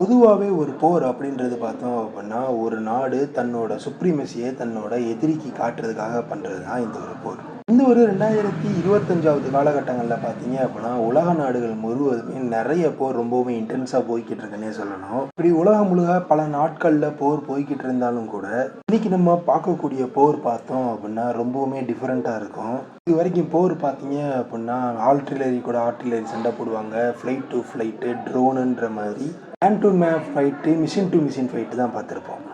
பொதுவாவே ஒரு போர் அப்படின்றது பார்த்தோம் அப்படின்னா, ஒரு நாடு தன்னோட சுப்ரீமசிய தன்னோட எதிரிக்கு காட்டுறதுக்காக பண்றது தான் இந்த ஒரு போர். இந்த ஒரு 2025வது காலகட்டங்கள்ல பார்த்தீங்க அப்படின்னா, உலக நாடுகள் முழுவதுமே நெறைய போர் ரொம்பவும் இன்டென்ஸா போய்க்கிட்டு இருக்குன்னே சொல்லணும். இப்படி உலகம் முழுக்க பல நாட்கள்ல போர் போய்க்கிட்டு இருந்தாலும் கூட, இன்னைக்கு நம்ம பார்க்கக்கூடிய போர் பார்த்தோம் அப்படின்னா, ரொம்பவுமே டிஃபரெண்ட்டா இருக்கும். இதுவரைக்கும் போர் பார்த்தீங்க அப்படின்னா, ஆர்ட்டிலரி கூட ஆர்ட்டிலரி சண்டை போடுவாங்க. ஃப்ளைட் டூ ஃப்ளைட்டு, ட்ரோனுன்ற மாதிரி man to man fight, machine to machine fight தான் பார்த்துருப்போம்.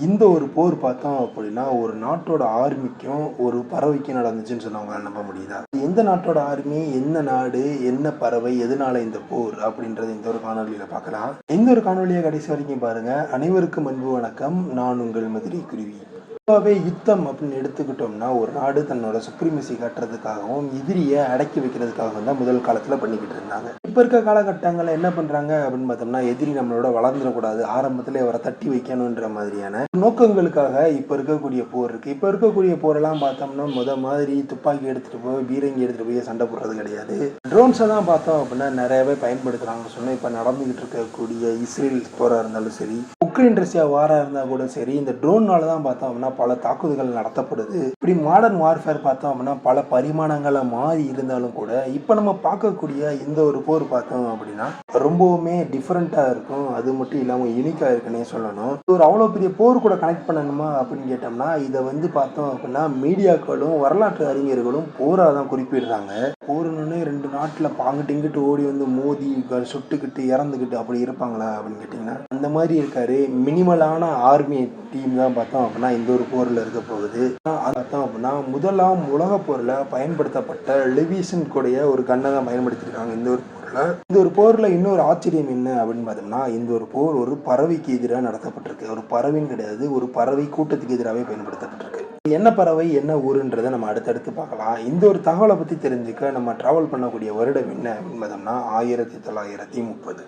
இந்த ஒரு போர் பார்த்தோம் அப்படின்னா, ஒரு நாட்டோட ஆர்மிக்கும், ஒரு பறவைக்கும் நடந்துச்சுன்னு சொன்னா உங்களால நம்ப முடியுதா? எந்த நாட்டோட ஆர்மி, என்ன நாடு, என்ன பறவை, எதனால இந்த போர் அப்படின்றத இந்த ஒரு காணொளியில பார்க்கலாம். இந்த ஒரு காணொளிய கடைசி வரைக்கும் பாருங்க. அனைவருக்கும் அன்பு வணக்கம். நான் உங்கள் மதுரை குருவி. பொதுவாவே யுத்தம் அப்படின்னு எடுத்துக்கிட்டோம்னா, ஒரு நாடு தன்னோட சுப்ரீமசி காட்டுறதுக்காகவும், எதிரிய அடக்கி வைக்கிறதுக்காகவும் தான் முதல் காலத்துல பண்ணிக்கிட்டு இருந்தாங்க. இப்ப இருக்க காலகட்டங்கள்ல என்ன பண்றாங்க அப்படின்னு பார்த்தோம்னா, எதிரி நம்மளோட வளர்ந்துடக்கூடாது, ஆரம்பத்திலே அவரை தட்டி வைக்கணுன்ற மாதிரியான நோக்கங்களுக்காக இப்ப இருக்கக்கூடிய போர் இருக்கு. இப்ப இருக்கக்கூடிய போரெல்லாம் பார்த்தோம்னா, மாதிரி துப்பாக்கி எடுத்துட்டு போய், பீரங்கி எடுத்துட்டு போய் சண்டை போடுறது கிடையாது. ட்ரோன்ஸை தான் பார்த்தோம் அப்படின்னா நிறையவே பயன்படுத்துறாங்கன்னு சொன்னா, இப்ப நடந்துகிட்டு இருக்கக்கூடிய இஸ்ரேல் போரா இருந்தாலும் சரி, உக்ரைன் ரஷ்யா வாரா இருந்தா கூட சரி, இந்த ட்ரோன்னால தான் பார்த்தோம் அப்படின்னா பல தாக்குதல்கள் நடத்தப்படுது. இப்படி மாடர்ன் வார்ஃபேர் பார்த்தோம் அப்படின்னா பல பரிமாணங்களை மாறி இருந்தாலும் கூட, இப்ப நம்ம பார்க்கக்கூடிய இந்த ஒரு போர் பார்த்தோம் அப்படின்னா ரொம்பவுமே டிஃப்ரெண்டா இருக்கும். அது மட்டும் இல்லாம யூனிக்கா இருக்குன்னே சொல்லணும். ஒரு அவ்வளவு பெரிய போர் கூட கனெக்ட் பண்ணணுமா அப்படின்னு கேட்டோம்னா, இதை வந்து பார்த்தோம் அப்படின்னா மீடியாக்களும் வரலாற்று அறிஞர்களும் போரா தான் குறிப்பிடுறாங்க. போர்னு ரெண்டு நாட்டுல பாங்கிட்டு இங்கிட்டு ஓடி வந்து மோதி சுட்டுக்கிட்டு இறந்துக்கிட்டு அப்படி இருப்பாங்களா அப்படின்னு கேட்டீங்கன்னா, அந்த மாதிரி இருக்காரு. மினிமலான ஆர்மி டீம் தான் பார்த்தோம் அப்படின்னா இந்த ஒரு போரில் இருக்க போகுது. பார்த்தோம் அப்படின்னா முதலாம் உலக போரில் பயன்படுத்தப்பட்ட லெவிசன் கூடிய ஒரு கண்ணை தான் பயன்படுத்தியிருக்காங்க இந்த ஒரு போரில். இந்த ஒரு போரில் இன்னொரு ஆச்சரியம் என்ன அப்படின்னு பார்த்தோம்னா, இந்த ஒரு போர் ஒரு பறவைக்கு எதிராக நடத்தப்பட்டிருக்கு. ஒரு பறவைன்னு கிடையாது, ஒரு பறவை கூட்டத்துக்கு எதிராகவே பயன்படுத்தப்பட்டிருக்கு. என்ன பறவை, என்ன ஊருன்றதை நம்ம அடுத்தடுத்து பார்க்கலாம். இந்த ஒரு தகவலை பற்றி தெரிஞ்சுக்க நம்ம டிராவல் பண்ணக்கூடிய வருடம் என்ன அப்படின்னு பார்த்தோம்னா 1930.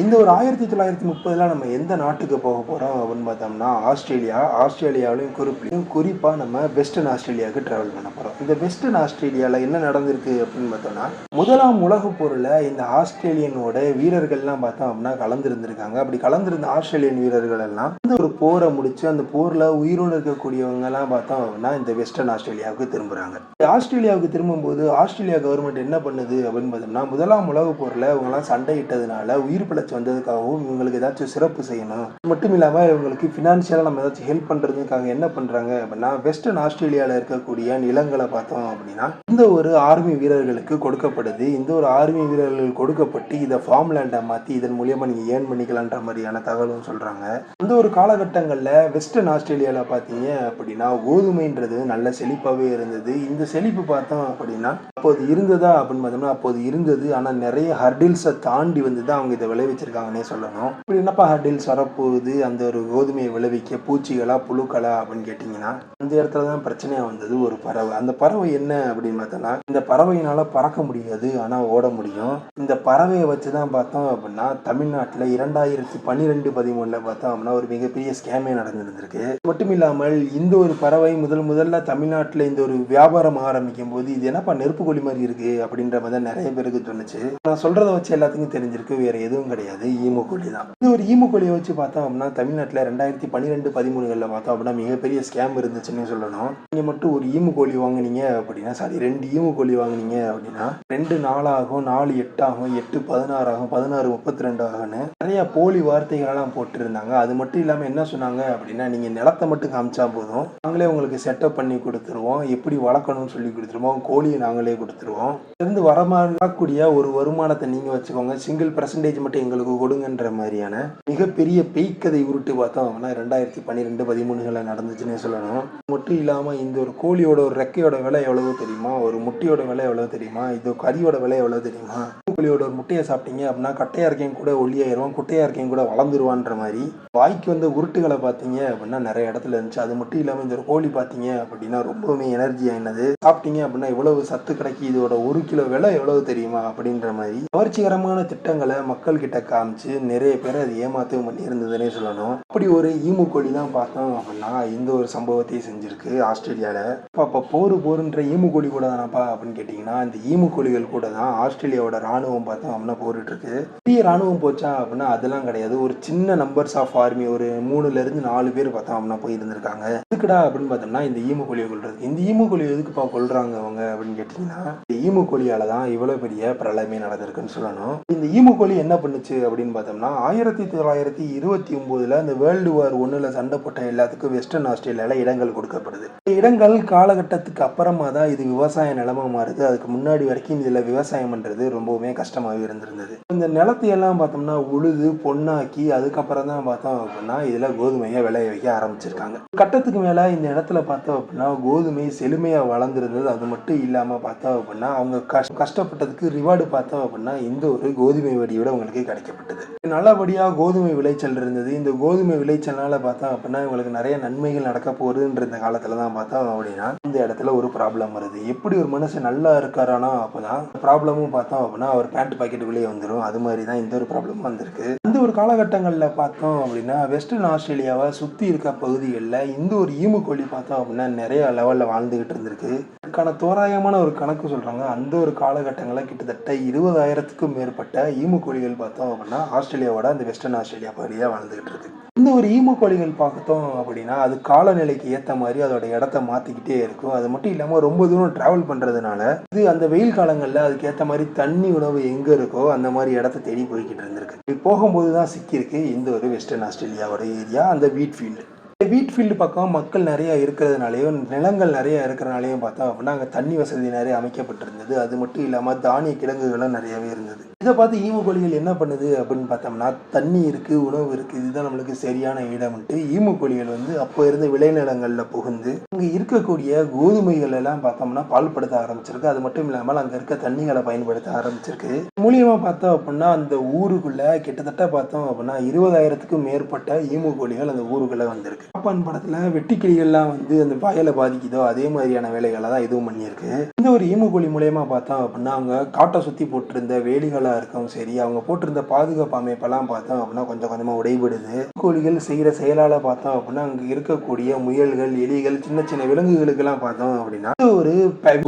இந்த ஒரு 1930 நம்ம எந்த நாட்டுக்கு போக போகிறோம் அப்படின்னு பார்த்தோம்னா ஆஸ்திரேலியாவிலையும் குறிப்பாக நம்ம வெஸ்டர்ன் ஆஸ்திரேலியாவுக்கு ட்ராவல் பண்ண போகிறோம். இந்த வெஸ்டர்ன் ஆஸ்திரேலியாவில் என்ன நடந்திருக்கு அப்படின்னு பார்த்தோம்னா, முதலாம் உலக போரில் இந்த ஆஸ்திரேலியனோட வீரர்கள்லாம் பார்த்தோம் அப்படின்னா கலந்துருந்துருக்காங்க. அப்படி கலந்துருந்த ஆஸ்திரேலியன் வீரர்கள் எல்லாம் இந்த ஒரு போரை முடிச்சு அந்த போரில் உயிரோடு இருக்கக்கூடியவங்க எல்லாம் பார்த்தோம் அப்படின்னா இந்த வெஸ்டர்ன் ஆஸ்திரேலியாவுக்கு திரும்புகிறாங்க. ஆஸ்திரேலியாவுக்கு திரும்பும்போது ஆஸ்திரேலியா கவர்மெண்ட் என்ன பண்ணுது அப்படின்னு பார்த்தோம்னா, முதலாம் உலக போரில் இவங்கெல்லாம் சண்டையிட்டதுனால உயிர் வந்ததுக்காகவும் இவங்களுக்கு ஏதாச்சும் சிறப்பு செய்யணும். மட்டும் இல்லாமல் இவங்களுக்கு ஃபினான்ஷியலாக நம்ம ஏதாச்சும் ஹெல்ப் பண்ணுறதுக்காக என்ன பண்ணுறாங்க அப்படின்னா, வெஸ்டர்ன் ஆஸ்திரேலியாவில் இருக்கக்கூடிய நிலங்களை பார்த்தோம் அப்படின்னா இந்த ஒரு ஆர்மி வீரர்களுக்கு கொடுக்கப்படுது. இந்த ஒரு ஆர்மி வீரர்கள் கொடுக்கப்பட்டு இதை ஃபார்ம் லேண்டை மாற்றி இதன் மூலியமாக நீங்கள் ஏர்ன் பண்ணிக்கலான்ற மாதிரியான தகவலும் சொல்கிறாங்க. இந்த ஒரு காலகட்டங்களில் வெஸ்டர்ன் ஆஸ்திரேலியாவில் பார்த்தீங்க அப்படின்னா கோதுமைன்றது நல்ல செழிப்பாகவே இருந்தது. இந்த செழிப்பு பார்த்தோம் அப்படின்னா அப்போது இருந்ததா அப்படின்னு பார்த்தோம்னா அப்போது இருந்தது. ஆனால் நிறைய ஹர்டில்ஸை தாண்டி வந்து தான் அவங்க இதை விளைவிச்சிருக்காங்கன்னே சொல்லணும். இப்படி என்னப்பா ஹர்டில்ஸ் வரப்போகுது, அந்த ஒரு கோதுமையை விளைவிக்க பூச்சிகளா புழுக்களா அப்படின்னு கேட்டிங்கன்னா, அந்த இடத்துல தான் பிரச்சனையாக வந்தது ஒரு பறவை. அந்த பறவை என்ன அப்படின்னு பார்த்தோம்னா, இந்த பறவையினால பறக்க முடியாது ஆனால் ஓட முடியும். இந்த பறவையை வச்சு தான் பார்த்தோம் அப்படின்னா தமிழ்நாட்டில் 2012-13 பார்த்தோம் அப்படின்னா ஒரு மிகப்பெரிய ஸ்கேமே நடந்திருந்திருக்கு. மட்டும் இல்லாமல் இந்த ஒரு பறவை முதல்ல தமிழ்நாட்டில் இந்த ஒரு வியாபாரம் ஆரம்பிக்கும் போது இது என்னப்பா நெருப்பு கோழி மாதிரி இருக்கு அப்படின்ற மாதிரி நிறைய பேருக்கு தோணுச்சு. நான் சொல்றதை வச்சு எல்லாத்துக்கும் தெரிஞ்சிருக்கு, வேற எதுவும் கிடையாது, ஈமு தான். இந்த ஒரு ஈமு கோழியை வச்சு பார்த்தோம் அப்படின்னா தமிழ்நாட்டில் 2012-13 பார்த்தோம் அப்படின்னா மிகப்பெரிய ஸ்கேம் இருந்துச்சுன்னு சொல்லணும். நீங்க மட்டும் ஒரு ஈமு கோழி வாங்கினீங்க அப்படின்னா, சாரி 2 ஈமு கோழி வாங்கினீங்க அப்படின்னா 2 4 ஆகும், 4 8 ஆகும், 8 16 ஆகும், 16 32 ஆகும்னு நிறைய போலி வார்த்தைகளெல்லாம் போட்டிருந்தாங்க. அது மட்டும் இல்லாமல் என்ன சொன்னாங்க அப்படின்னா, நீங்க நிலத்தை மட்டும் காமிச்சா போதும், நாங்களே உங்களுக்கு செட்டப் பண்ணி கொடுத்துருவோம், எப்படி வளர்க்கணும்னு சொல்லி கொடுத்துருவோம், கோழியை நாங்களே கொடுத்துருவோம், இருந்து வரக்கூடிய ஒரு வருமானத்தை நீங்க வச்சுக்கோங்க, சிங்கிள் % மட்டும் எங்களுக்கு கொடுங்கன்ற மாதிரியான மிகப்பெரிய பெய்க்கதை உருட்டு பார்த்தோம் அப்படின்னா 2012-13 நடந்துச்சுன்னே சொல்லணும். மட்டும் இல்லாமல் இந்த ஒரு கோழியோட ஒரு ரெக்கையோட விலை எவ்வளவு தெரியுமா, ஒரு முட்டையோட விலை எவ்வளவு தெரியுமா, இது கறியோட விலை எவ்வளவு தெரியுமா, கோழியோட ஒரு முட்டையை சாப்பிட்டீங்க அப்படின்னா கட்டையா இருக்கேன் கூட ஒல்லியாயிரும், குட்டையா இருக்கேன் கூட வளர்ந்துருவான்ற மாதிரி வாய்க்கு வந்த உருட்டுகளை பார்த்தீங்க அப்படின்னா நிறைய இடத்துல இருந்துச்சு. அது மட்டும் இல்லாமல் இந்த ஒரு கோழி பார்த்தீங்க அப்படின்னா ரொம்பவுமே எனர்ஜி ஆயினது, சாப்பிட்டீங்க அப்படின்னா இவ்வளவு சத்து கிடைக்கி, இதோட 1 கிலோ விலை எவ்வளவு தெரியுமா அப்படின்ற மாதிரி கவர்ச்சிகரமான திட்டங்களை மக்கள் கிட்ட காமிச்சு நிறைய பேர் அது ஏமாத்தவும் பண்ணி இருந்ததுன்னே சொல்லணும். அப்படி ஒரு ஈமு கோழி தான் பார்த்தோம் அப்படின்னா இந்த ஒரு சம்பவத்தை செஞ்சிருக்கு ஆஸ்திரேலியாவில். அப்போ போருன்ற ஈமு கோழி கூட தானப்பா அப்படின்னு கேட்டிங்கன்னா, இந்த ஈமு கோழிகள் கூட தான் ஆஸ்திரேலியாவோட ராணுவ ராணுவம் பார்த்தோம் அப்படின்னா போரிட்டு இருக்கு. பெரிய ராணுவம் போச்சா அப்படின்னா அதெல்லாம் கிடையாது. ஒரு சின்ன நம்பர்ஸ் ஆஃப் ஆர்மி, ஒரு 3 ல இருந்து 4 பேர் பார்த்தோம் அப்படின்னா போய் இருந்திருக்காங்க. எதுக்குடா அப்படின்னு பார்த்தோம்னா இந்த ஈமுக்கோழியை கொள்றது. இந்த ஈமுக்கோழி எதுக்குப்பா கொள்றாங்க அவங்க அப்படின்னு கேட்டீங்கன்னா, இந்த ஈமுக்கோழியால தான் இவ்வளவு பெரிய பிரளயமே நடந்திருக்குன்னு சொல்லணும். இந்த ஈமுக்கோழி என்ன பண்ணுச்சு அப்படின்னு பார்த்தோம்னா 1929ல இந்த வேர்ல்டு வார் 1ல சண்டை போட்ட எல்லாத்துக்கும் வெஸ்டர்ன் ஆஸ்திரேலியால இடங்கள் கொடுக்கப்படுது. இடங்கள் காலகட்டத்துக்கு அப்புறமா தான் இது விவசாய நிலமா மாறுது. அதுக்கு முன்னாடி வரைக்கும் இதுல விவசாயம் பண்றது ரொம்பவுமே கஷ்டமாவே இருந்திருந்தது. இந்த நிலத்தையெல்லாம் பார்த்தோம்னா உழுது பொண்ணாக்கி அதுக்கப்புறம் தான் பார்த்தோம் அப்படின்னா இதுல கோதுமையை விளைய வைக்க ஆரம்பிச்சிருக்காங்க. கட்டத்துக்கு மேல இந்த இடத்துல பார்த்தோம் அப்படின்னா கோதுமை செழுமையா வளர்ந்துருந்தது. அது மட்டும் இல்லாம பார்த்தோம் அப்படின்னா அவங்க கஷ்டப்பட்டதுக்கு ரிவார்டு பார்த்தோம் அப்படின்னா இந்த ஒரு கோதுமை வடியோட உங்களுக்கு கிடைக்கப்பட்டது. நல்லபடியா கோதுமை விளைச்சல் இருந்தது. இந்த கோதுமை விளைச்சல்னால பார்த்தோம் அப்படின்னா இவங்களுக்கு நிறைய நன்மைகள் நடக்க போகுதுன்ற இந்த காலத்துல தான் பார்த்தோம் அப்படின்னா இந்த இடத்துல ஒரு ப்ராப்ளம் வருது. எப்படி ஒரு மனுஷன் நல்லா இருக்காரானா அப்பதான் ப்ராப்ளமும் பார்த்தோம் அப்படின்னா அவர் பேண்ட் பாக்கெட்டுக்குள்ளேயே வந்துடும். அது மாதிரி தான் இந்த ஒரு ப்ராப்ளம் வந்திருக்கு. இந்த ஒரு காலகட்டங்களில் பார்த்தோம் அப்படின்னா வெஸ்டர்ன் ஆஸ்திரேலியாவை சுற்றி இருக்க பகுதிகளில் இந்த ஒரு ஈமுக்கோழி பார்த்தோம் அப்படின்னா நிறைய லெவலில் வாழ்ந்துகிட்டு இருந்திருக்கு. அதுக்கான தோராயமான ஒரு கணக்கு சொல்கிறாங்க. அந்த ஒரு காலகட்டங்களில் கிட்டத்தட்ட 20,000க்கும் மேற்பட்ட ஈமுக்கோழிகள் பார்த்தோம் அப்படின்னா ஆஸ்திரேலியாவோட அந்த வெஸ்டர்ன் ஆஸ்திரேலியா பகுதியாக வாழ்ந்துகிட்டு இருக்கு. இந்த ஒரு ஈமுக்கோழிகள் பார்த்தோம் அப்படின்னா அது காலநிலைக்கு ஏற்ற மாதிரி அதோட இடத்த மாற்றிக்கிட்டே இருக்கும். அது மட்டும் இல்லாமல் ரொம்ப தூரம் ட்ராவல் பண்ணுறதுனால இது அந்த வெயில் காலங்களில் அதுக்கு ஏற்ற மாதிரி தண்ணி உணவு எங்கே இருக்கோ அந்த மாதிரி இடத்த தேடி போய்கிட்டு இருந்திருக்கு. இப்படி போகும்போது தான் சிக்கியிருக்கு இந்த ஒரு வெஸ்டர்ன் ஆஸ்திரேலியாவோட ஏரியா, அந்த வீட் ஃபீல்டு. வீட் ஃபீல்டு பக்கம் மக்கள் நிறைய இருக்கிறதுனாலையும் நிலங்கள் நிறைய இருக்கிறனாலையும் பார்த்தோம் அப்படின்னா அங்கே தண்ணி வசதி நிறைய அமைக்கப்பட்டிருந்தது. அது மட்டும் இல்லாமல் தானிய கிழங்குகளும் நிறையவே இருந்தது. இதை பார்த்து ஈமுக்கோழிகள் என்ன பண்ணுது அப்படின்னு பார்த்தோம்னா தண்ணி இருக்குது, உணவு இருக்குது, இதுதான் நம்மளுக்கு சரியான இடம்ட்டு ஈமுக்கோழிகள் அப்போ இருந்த விளைநிலங்களில் புகுந்து அங்கே இருக்கக்கூடிய கோதுமைகள் எல்லாம் பார்த்தோம்னா பால்படுத்த ஆரம்பிச்சிருக்கு. அது மட்டும் இல்லாமல் அங்கே இருக்க தண்ணிகளை பயன்படுத்த ஆரம்பிச்சிருக்கு. மூலியமாக பார்த்தோம் அப்படின்னா அந்த ஊருக்குள்ள கிட்டத்தட்ட பார்த்தோம் அப்படின்னா 20,000க்கும் மேற்பட்ட ஈமுக்கோழிகள் அந்த ஊருக்குள்ள வந்திருக்கு. பாப்பான் படத்துல வெட்டிக்கிளிகள்லாம் அந்த வயலை பாதிக்குதோ அதே மாதிரியான வேலைகளை தான் இதுவும் பண்ணியிருக்கு. இந்த ஒரு ஈமுக்கோழி மூலியமா பார்த்தோம் அப்படின்னா அவங்க காட்டை சுத்தி போட்டிருந்த வேலிகளா இருக்கும் சரி, அவங்க போட்டிருந்த பாதுகாப்பு அமைப்பெல்லாம் பார்த்தோம் அப்படின்னா கொஞ்சம் கொஞ்சமா உடைபடுது. கோழிகள் செய்யற செயலால பார்த்தோம் அப்படின்னா அங்க இருக்கக்கூடிய முயல்கள், எலிகள், சின்ன சின்ன விலங்குகளுக்கு எல்லாம் பார்த்தோம் அப்படின்னா ஒரு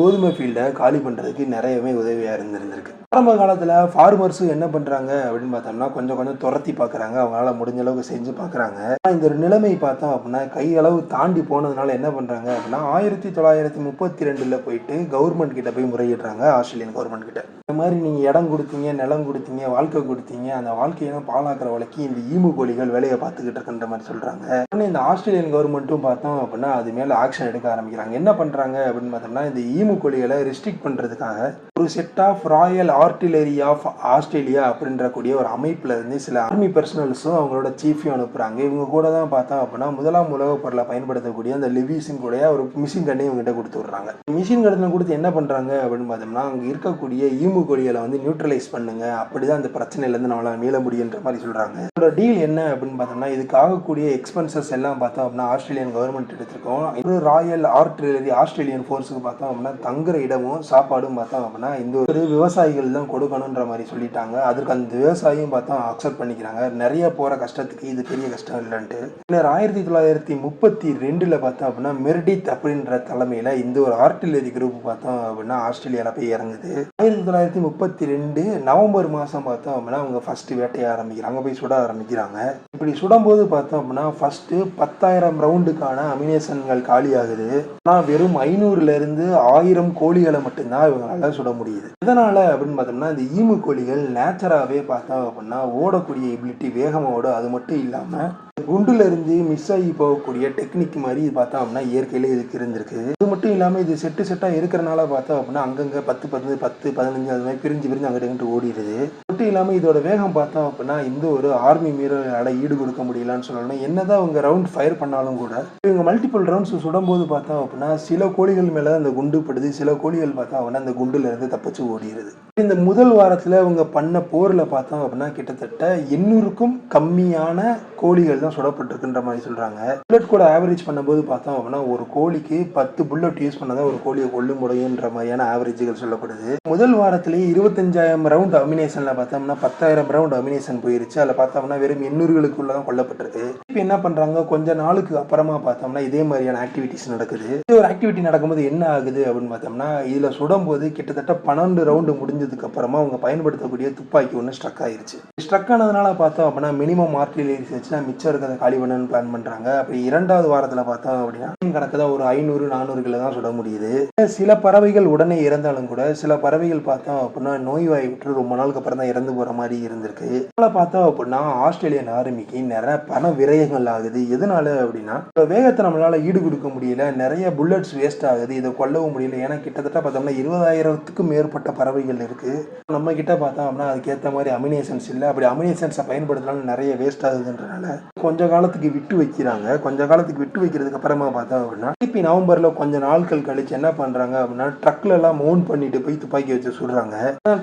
கோதுமை ஃபீல்டை காலி பண்றதுக்கு நிறையவே உதவியா இருந்திருக்கு. ஆரம்ப காலத்துல ஃபார்மர்ஸும் என்ன பண்றாங்க அப்படின்னு பார்த்தோம்னா கொஞ்சம் கொஞ்சம் துரத்தி பாக்குறாங்க. அவங்களால முடிஞ்ச அளவுக்கு செஞ்சு பாக்குறாங்க. இந்த ஒரு நிலைமை பார்த்தோம் அப்படின்னா கையளவு தாண்டி போனதுனால என்ன பண்றாங்க அப்படின்னா 1932ல போயிட்டு கவர்மெண்ட் கிட்ட போய் முறையிடுறாங்க. ஆஸ்திரேலியன் கவர்மெண்ட் கிட்ட இந்த மாதிரி நீங்க இடம் கொடுத்தீங்க, நிலம் கொடுத்தீங்க, வாழ்க்கை கொடுத்தீங்க, அந்த வாழ்க்கையெல்லாம் பாழாக்குற வழக்கி இந்த ஈமுக்கோழிகள் வேலையை பார்த்துக்கிட்டு இருக்குன்ற மாதிரி சொல்றாங்க. இந்த ஆஸ்திரேலியன் கவர்மெண்ட்டும் பார்த்தோம் அப்படின்னா அது மேல ஆக்ஷன் எடுக்க ஆரம்பிக்கிறாங்க. என்ன பண்றாங்க அப்படின்னு பார்த்தோம்னா இந்த ஈமுக்கோழிகளை ரெஸ்ட்ரிக்ட் பண்றதுக்காக ஒரு set of royal artillery of Australia அப்படின்ற கூடிய ஒரு அமைப்புல இருந்து சில ஆர்மி பர்சனல்ஸும் அவங்களோட சீஃபையும் அனுப்புறாங்க. இவங்க கூட தான் பார்த்தோம் அப்படின்னா முதலாம் உலகப் போரில் பயன்படுத்தக்கூடிய அந்த லிவிஸின் கூட ஒரு மிஷின் கண்ணை இவங்ககிட்ட கொடுத்து விடுறாங்க. மிஷின் கண்ணை கொடுத்து என்ன பண்றாங்க அப்படின்னு பார்த்தோம்னா அங்கே இருக்கக்கூடிய ஈமுக்கோழிகளை நியூட்ரலைஸ் பண்ணுங்க, அப்படிதான் அந்த பிரச்சனையிலேருந்து நம்மளால மீள முடியுன்ற மாதிரி சொல்றாங்க. இதோட டீல் என்ன அப்படின்னு பார்த்தோம்னா இதுக்கு ஆகக்கூடிய எக்ஸ்பென்சஸ் எல்லாம் பார்த்தோம் அப்படின்னா ஆஸ்திரேலியன் கவர்மெண்ட் எடுத்திருக்கோம். ஒரு ராயல் ஆர்டிலரி ஆஸ்திரேலியன் ஃபோர்ஸுக்கு பார்த்தோம் அப்படின்னா தங்குற இடமும் சாப்பாடும் பார்த்தோம் அப்படின்னா இந்த ஒரு விவசாயிகள் தான் கொடுக்கணுன்ற மாதிரி சொல்லிட்டாங்க. அதுக்கு அந்த விவசாயியும் பார்த்தா அக்செப்ட் பண்ணிக்கிறாங்க. நிறைய போற கஷ்டத்துக்கு இது பெரிய கஷ்டம் இல்லைன்ட்டு 1932ல பார்த்தோம் அப்படின்னா மெர்டித் அப்படின்ற தலைமையில இந்த ஒரு ஆர்டிலரி குரூப் பார்த்தோம் அப்படின்னா ஆஸ்திரேலியால போய் இறங்குது. 1932 நவம்பர் மாசம் பார்த்தோம் அப்படின்னா அவங்க ஃபர்ஸ்ட் வேட்டையை ஆரம்பிக்கிறாங்க, போய் சுட ஆரம்பிக்கிறாங்க. இப்படி சுடும்போது பார்த்தோம் அப்படின்னா ஃபர்ஸ்ட் 10,000 ரவுண்டுக்கான அமினேஷன்கள் காலி ஆகுது. ஆனால் வெறும் 500ல இருந்து 1000 கோழிகளை மட்டும்தான் இவங்களால சுட முடியுது. இதனால அப்படின்னு பார்த்தோம்னா இந்த ஈமுக்கோழிகள் நேச்சராகவே பார்த்தோம் அப்படின்னா ஓடக்கூடிய எபிலிட்டி வேகமோட, அது மட்டும் இல்லாமல் குண்டுல இருந்து மிஸ் ஆகி போகக்கூடிய டெக்னிக் மாதிரி பார்த்தோம் அப்படின்னா இயற்கையிலே இதுக்கு இருந்திருக்கு. அது மட்டும் இல்லாமல் இது செட்டா இருக்கிறனால பார்த்தோம் அப்படின்னா அங்கங்க 10, 15 அது மாதிரி பிரிஞ்சு அங்கிட்டு ஓடிடுது. மட்டும் இல்லாமல் இதோட வேகம் பார்த்தோம் அப்படின்னா இந்த ஒரு ஆர்மி மீறலால ஈடு கொடுக்க முடியலான்னு சொல்லணும். என்னதான் அவங்க ரவுண்ட் ஃபயர் பண்ணாலும் கூட இவங்க மல்டிபிள் ரவுண்ட்ஸ் சுடும்போது பார்த்தோம் அப்படின்னா சில கோழிகள் மேல அந்த குண்டு படுது, சில கோழிகள் பார்த்தோம் அப்படின்னா அந்த குண்டுல இருந்து தப்பிச்சு ஓடிடுது. இந்த முதல் வாரத்துல அவங்க பண்ண போர்ல பார்த்தோம் அப்படின்னா கிட்டத்தட்ட 800க்கும் கம்மியான கோழிகள் தான் சுடப்பட்டிருக்குன்ற மாதிரி சொல்றாங்க. புல்லட் கூட ஆவரேஜ் பண்ணும்போது பார்த்தோம் அப்படின்னா ஒரு கோழிக்கு 10 புல்லட் யூஸ் பண்ணதான் ஒரு கோழியை கொல்ல முடியுன்ற மாதிரியான ஆவரேஜ்கள் சொல்லப்படுது. முதல் வாரத்திலேயே 25,000 ரவுண்ட் அமினேஷன்ல பார்த்தோம்னா 10,000 ரவுண்ட் அமினேஷன் போயிருச்சு. அதில் பார்த்தோம்னா வெறும் 800களுக்குள்ள தான் கொல்லப்பட்டிருக்கு. இப்போ என்ன பண்ணுறாங்க, கொஞ்ச நாளுக்கு அப்புறமா பார்த்தோம்னா இதே மாதிரியான ஆக்டிவிட்டிஸ் நடக்குது. இது ஒரு ஆக்டிவிட்டி நடக்கும்போது என்ன ஆகுது அப்படின்னு பார்த்தோம்னா, இதில் சுடும்போது கிட்டத்தட்ட 12 ரவுண்டு முடிஞ்சதுக்கு அப்புறமா அவங்க பயன்படுத்தக்கூடிய துப்பாக்கி ஒன்று ஸ்ட்ரக் ஆயிருச்சு. ஸ்ட்ரக் ஆனதுனால பார்த்தோம் அப்படின்னா மினிமம் ஆர்டிலரிஸ் வச்சு மிச்சம் இருக்கிறத காலி பண்ணணும்னு பிளான் பண்ணுறாங்க. அப்படி 2வது வாரத்தில் பார்த்தோம் அப்படின்னா கணக்கு தான் ஒரு 500 400 தான் சுட முடியுது. சில பறவைகள் உடனே இறந்தாலும் கூட சில பறவைகள் பார்த்தோம் அப்படின்னா நோய்வாய் விட்டு ரொம்ப நாளுக்கு அப்புறம் தான் இறந்து போற மாதிரி இருந்திருக்கு. அதனால பார்த்தோம் அப்படின்னா ஆஸ்திரேலியன் ஆர்மிக்கு நிறைய பண விரயங்கள் ஆகுது. எதனால அப்படின்னா வேகத்தை நம்மளால ஈடு கொடுக்க முடியல, நிறைய புல்லட்ஸ் வேஸ்ட் ஆகுது, இதை கொல்லவும் முடியல. ஏன்னா கிட்டத்தட்ட பார்த்தோம்னா 20,000க்கும் மேற்பட்ட பறவைகள் இருக்கு. நம்ம கிட்ட பார்த்தோம் அப்படின்னா அதுக்கேற்ற மாதிரி அமினேஷன்ஸ் இல்லை. அப்படி அமினேஷன்ஸை பயன்படுத்தினாலும் நிறைய வேஸ்ட் ஆகுதுன்றனால கொஞ்ச காலத்துக்கு விட்டு வைக்கிறாங்க. கொஞ்ச காலத்துக்கு விட்டு வைக்கிறதுக்கு அப்புறமா பார்த்தோம் அப்படின்னா திருப்பி நவம்பர்ல கொஞ்ச நாட்கள் கழிச்சு என்ன பண்றாங்க அப்படின்னா ட்ரக்ல எல்லாம் மவுண்ட் பண்ணிட்டு போய் துப்பாக்கி வச்சு சுடுறாங்க.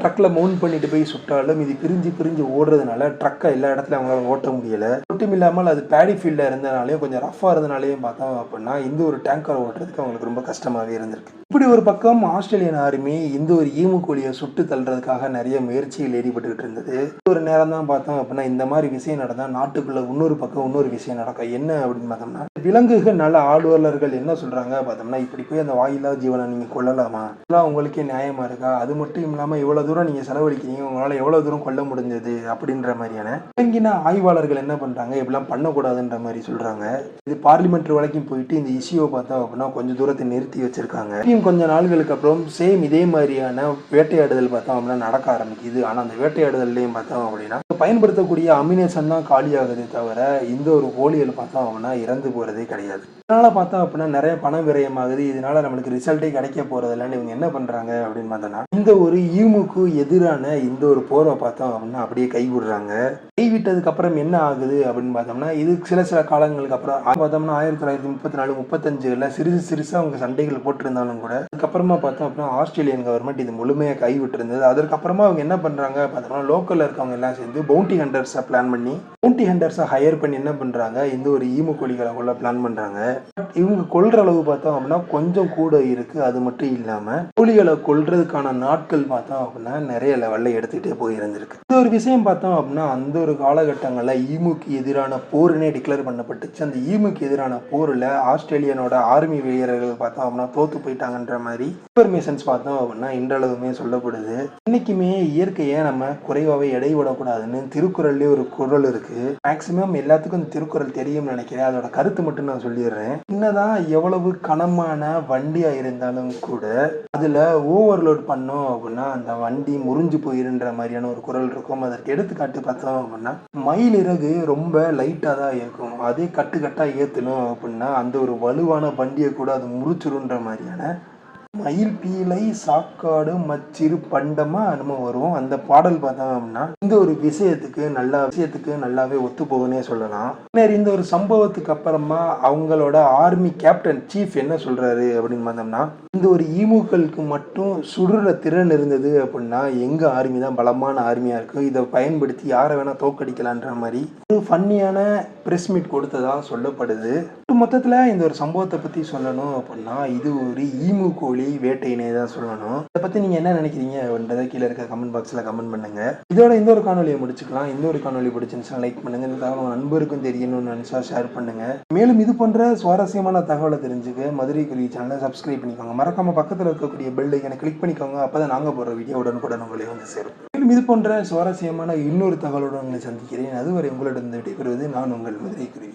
ட்ரக்ல மவுண்ட் பண்ணிட்டு போய் சுட்டாலும் இது பிரிஞ்சு பிரிஞ்சு ஓடுறதுனால ட்ரக்கை எல்லா இடத்துலயும் அவங்களால ஓட்ட முடியல. மட்டும் இல்லாமல் அது பேடி ஃபீல்டா இருந்தனாலையும் கொஞ்சம் ரஃபா இருந்தனாலையும் பார்த்தோம் அப்படின்னா இந்த ஒரு டேங்கர் ஓட்டுறதுக்கு அவங்களுக்கு ரொம்ப கஷ்டமாவே இருந்திருக்கு. இப்படி ஒரு பக்கம் ஆஸ்திரேலியன் ஆர்மி இந்த ஒரு ஈமுக்கோழியை சுட்டு தள்ளுறதுக்காக நிறைய முயற்சிகள் ஈடுபட்டு இருந்தது. ஒரு நேரம் தான் பார்த்தோம் அப்படின்னா இந்த மாதிரி விஷயம் நடந்தா நாட்டுக்குள்ள இன்னொரு பக்கம் இன்னொரு விஷயம் நடக்கும். என்ன அப்படின்னு பார்த்தோம்னா விலங்குகள் நல்ல ஆளுநர்கள் என்ன சொல்றாங்க பார்த்தோம்னா, இப்படி போய் அந்த வாயில்லா ஜீவனை நீங்க கொல்லலாமா, இதெல்லாம் உங்களுக்கே நியாயமா இருக்கா, அது மட்டும் இல்லாம இவ்வளவு தூரம் நீங்க செலவழிக்கிறீங்க, உங்களால எவ்வளவு தூரம் கொல்ல முடிஞ்சது அப்படின்ற மாதிரியான விலங்கின ஆய்வாளர்கள் என்ன பண்றாங்க, இப்படிலாம் பண்ணக்கூடாதுன்ற மாதிரி சொல்றாங்க. இது பார்லிமெண்ட் வரைக்கும் போயிட்டு இந்த இஷ்யூவை பார்த்தோம் அப்படின்னா கொஞ்சம் தூரத்தை நிறுத்தி வச்சிருக்காங்க. கொஞ்ச நாள்களுக்கு அப்புறம் சேம் இதே மாதிரியான வேட்டையாடுதல் பார்த்தோம் அப்படின்னா நடக்க ஆரம்பிக்குது. ஆனா அந்த வேட்டையாடுதல்லையும் பார்த்தோம் அப்படின்னா பயன்படுத்தக்கூடிய அமினேஷன் தான் காலியாகுதே தவிர இந்த ஒரு கோழிகள் பார்த்தோம் அப்படின்னா இறந்து போறதே கிடையாது. இதனால பார்த்தோம் அப்படின்னா நிறைய பணம் விரயமாகுது. இதனால நம்மளுக்கு ரிசல்ட்டே கிடைக்க போறது இல்லைன்னு இவங்க என்ன பண்றாங்க அப்படின்னு பார்த்தோம்னா இந்த ஒரு ஈமுக்கு எதிரான இந்த ஒரு போரை பார்த்தோம் அப்படின்னா அப்படியே கைவிடுறாங்க. கைவிட்டதுக்கு அப்புறம் என்ன ஆகுது அப்படின்னு பார்த்தோம்னா இது சில காலங்களுக்கு அப்புறம் பார்த்தோம்னா 1934 35ல சிறுசா அவங்க சண்டைகள் போட்டிருந்தாலும் கூட அதுக்கப்புறமா பார்த்தோம் அப்படின்னா ஆஸ்திரேலியன் கவர்மெண்ட் இது முழுமையாக கைவிட்டு இருந்தது. அதுக்கப்புறமா அவங்க என்ன பண்றாங்க பார்த்தோம்னா லோக்கல்ல இருக்கவங்க எல்லாம் சேர்ந்து பவுண்டி ஹண்டர்ஸை பிளான் பண்ணி பவுண்டி ஹண்டர்ஸை ஹையர் பண்ணி என்ன பண்றாங்க இந்த ஒரு ஈமு கோழிகளை கொள்ள பிளான் பண்றாங்க. இவங்க கொல்ற அளவு பார்த்தோம் அப்படின்னா கொஞ்சம் கூட இருக்கு. அது மட்டும் இல்லாம கோழிகளை கொல்றதுக்கான நாட்கள் பார்த்தோம் அப்படின்னா நிறைய லெவல்ல எடுத்துக்கிட்டே போய் இருந்திருக்கு. இந்த ஒரு விஷயம் பார்த்தோம் அப்படின்னா அந்த ஒரு காலகட்டங்கள்ல ஈமுக்கு எதிரான போர்னே டிக்ளேர் பண்ணப்பட்டுச்சு. அந்த ஈமுக்கு எதிரான போர்ல ஆஸ்திரேலியனோட ஆர்மி வீரர்கள் பார்த்தோம் அப்படின்னா தோத்து போயிட்டாங்கன்ற மாதிரி இன்ஃபர்மேஷன்ஸ் பார்த்தோம் அப்படின்னா இன்றளவுமே சொல்லப்படுது. இன்னைக்குமே இயற்கையை நம்ம குறைவாவே எடை விடக்கூடாதுன்னு திருக்குறள்லயே ஒரு குறள் இருக்கு. மேக்சிமம் எல்லாத்துக்கும் இந்த திருக்குறள் தெரியும்னு நினைக்கிறேன். அதோட கருத்து மட்டும் நான் சொல்லிடுறேன். என்னதான் எவ்வளவு கனமான வண்டியா இருந்தாலும் கூட அதுல ஓவர்லோட் பண்ணோம் அப்படின்னா அந்த வண்டி முறிஞ்சு போயிருன்ற மாதிரியான ஒரு குறள் இருக்கும். அதற்கு எடுத்துக்காட்டு பார்த்தோம் அப்படின்னா மயில் இறகு ரொம்ப லைட்டா தான் இருக்கும். அதே கட்டுக்கட்டா ஏத்தணும் அப்படின்னா அந்த ஒரு வலுவான வண்டியை கூட அது முறிச்சிருன்ற மாதிரியான மயில் பீலை சாக்காடு மச்சிறு பண்டமா நம்ம வரும். அந்த பாடல் பார்த்தோம் அப்படின்னா இந்த ஒரு விஷயத்துக்கு நல்லாவே ஒத்து போகுன்னே சொல்லலாம். இந்த ஒரு சம்பவத்துக்கு அப்புறமா அவங்களோட ஆர்மி கேப்டன் சீஃப் என்ன சொல்றாரு அப்படின்னு பார்த்தோம்னா இந்த ஒரு ஈமுக்களுக்கு மட்டும் சுடுற திறன் இருந்தது அப்படின்னா எங்க ஆர்மி தான் பலமான ஆர்மியா இருக்கு, இதை பயன்படுத்தி யாரை வேணா தோக்கடிக்கலான்ற மாதிரி ஒரு ஃபன்னியான பிரஸ் மீட் கொடுத்ததா சொல்லப்படுது. மொத்தத்துல இந்த ஒரு சம்பவத்தை பத்தி சொல்லணும் அப்படின்னா இது ஒரு ஈமு கோழி வேட்டையினே தான் சொல்லணும். இதை பத்தி நீங்க என்ன நினைக்கிறீங்க அப்படின்றத கீழே இருக்க கமெண்ட் பாக்ஸ்ல கமெண்ட் பண்ணுங்க. இதோட இந்த ஒரு காணொலியை முடிச்சுக்கலாம். இந்த ஒரு காணொலி பிடிச்சிருந்துச்சுன்னா லைக் பண்ணுங்க. இந்த தகவல் நண்பருக்கும் தெரியணும்னு நினைச்சா ஷேர் பண்ணுங்க. மேலும் இது போன்ற சுவாரஸ்யமான தகவலை தெரிஞ்சுக்க மதுரை குருவி சேனலை சப்ஸ்கிரைப் பண்ணிக்கோங்க. மறக்காம பக்கத்தில் இருக்கக்கூடிய பெல் ஐக்கனை கிளிக் பண்ணிக்கோங்க. அப்பதான் நாங்க போற வீடியோ உடனுக்குடன் உங்களை வந்து சேரும். மேலும் இது போன்ற சுவாரஸ்யமான இன்னொரு தகவலுடன் உங்களை சந்திக்கிறேன். அதுவரை உங்களிடம் விடைபெறுவது நான் உங்கள் மதுரை குருவி.